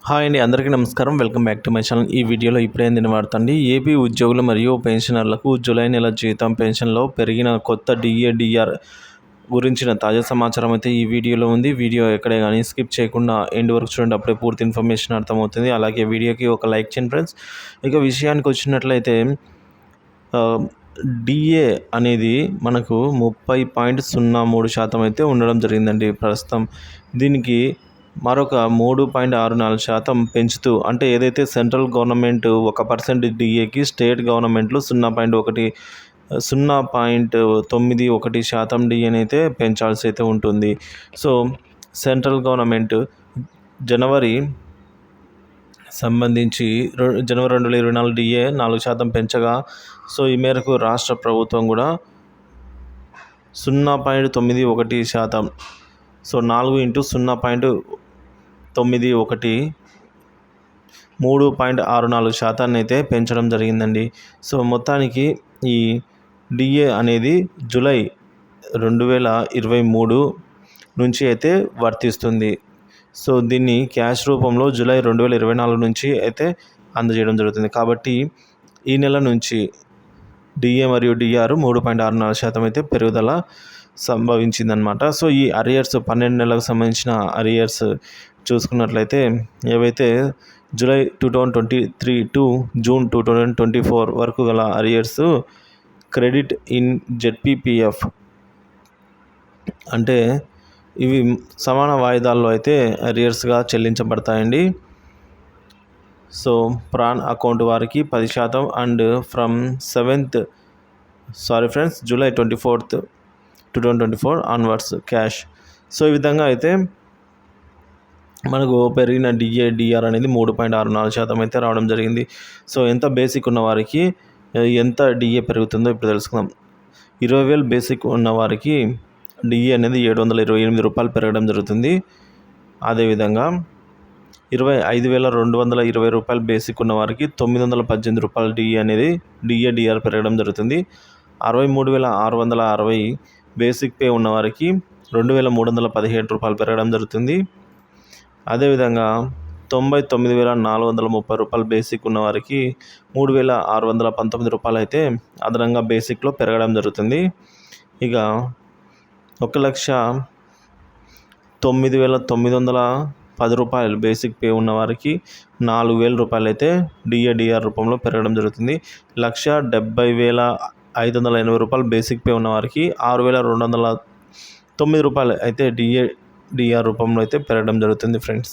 Hi అండి, అందరికీ నమస్కారం. Welcome back to my channel. ఈ వీడియోలో ఇప్పుడేంది వాడుతండి ఏపీ ఉద్యోగులు మరియు పెన్షనర్లకు జూలై నెల జీతం పెన్షన్లో పెరిగిన కొత్త డిఏడిఆర్ గురించిన తాజా సమాచారం అయితే ఈ వీడియోలో ఉంది. వీడియో ఎక్కడే కానీ స్కిప్ చేయకుండా ఎండ్ వరకు చూడండి, అప్పుడే పూర్తి ఇన్ఫర్మేషన్ అర్థమవుతుంది. అలాగే వీడియోకి ఒక లైక్ చేయండి ఫ్రెండ్స్. ఇక విషయానికి వచ్చినట్లయితే డిఏ అనేది మనకు 30.03% అయితే ఉండడం జరిగిందండి ప్రస్తుతం. దీనికి మరొక 3.64% పెంచుతూ, అంటే ఏదైతే సెంట్రల్ గవర్నమెంట్ 1% డిఏకి స్టేట్ గవర్నమెంట్లు 0.91% డిఏని అయితే పెంచాల్సి అయితే ఉంటుంది. సో సెంట్రల్ గవర్నమెంట్ జనవరి 2024 డిఏ 4% పెంచగా, సో ఈ మేరకు రాష్ట్ర ప్రభుత్వం కూడా 0.91%, సో 4 ఇంటూ 0.91 3.64% అయితే పెంచడం జరిగిందండి. సో మొత్తానికి ఈ డిఏ అనేది జూలై 2023 నుంచి అయితే వర్తిస్తుంది. సో దీన్ని క్యాష్ రూపంలో జూలై 2024 నుంచి అయితే అందజేయడం జరుగుతుంది. కాబట్టి ఈ నెల నుంచి డిఏ మరియు డిఆర్ 3.64% అయితే పెరుగుదల సంభవించిందనమాట. సో ఈ అరియర్స్ 12 నెలలకు సంబంధించిన అరియర్స్ చూసుకున్నట్లయితే ఏవైతే జూలై 2023 టు జూన్ 2024 వరకు గల అరియర్స్ క్రెడిట్ ఇన్ జెడ్పీపీఎఫ్, అంటే ఇవి సమాన వాయిదాల్లో అయితే అరియర్స్గా చెల్లించబడతాయండి. సో ప్రాన్ అకౌంట్ వారికి 10% and from July 24th 2024 onwards cash. So ఈ విధంగా అయితే మనకు పెరిగిన డిఆర్ అనేది 3.64% అయితే రావడం జరిగింది. సో ఎంత బేసిక్ ఉన్న వారికి ఎంత డిఏ పెరుగుతుందో ఇప్పుడు తెలుసుకుందాం. 20,000 బేసిక్ ఉన్న వారికి డిఏ అనేది 728 రూపాయలు పెరగడం జరుగుతుంది. అదేవిధంగా 25,220 రూపాయలు బేసిక్ ఉన్న వారికి 918 రూపాయలు డిఆర్ పెరగడం జరుగుతుంది. 63,660 బేసిక్ పే ఉన్న వారికి 2,317 రూపాయలు పెరగడం జరుగుతుంది. అదేవిధంగా 99,430 రూపాయలు బేసిక్ ఉన్న వారికి 3,619 రూపాయలు అయితే అదనంగా బేసిక్లో పెరగడం జరుగుతుంది. ఇక 1,09,910 రూపాయలు బేసిక్ పే ఉన్న వారికి 4,000 రూపాయలు అయితే డిఆర్ రూపంలో పెరగడం జరుగుతుంది. 1,70,580 రూపాయలు బేసిక్ పే ఉన్న వారికి 6,209 రూపాయలు అయితే డిఆర్ రూపంలో అయితే పెరగడం జరుగుతుంది ఫ్రెండ్స్.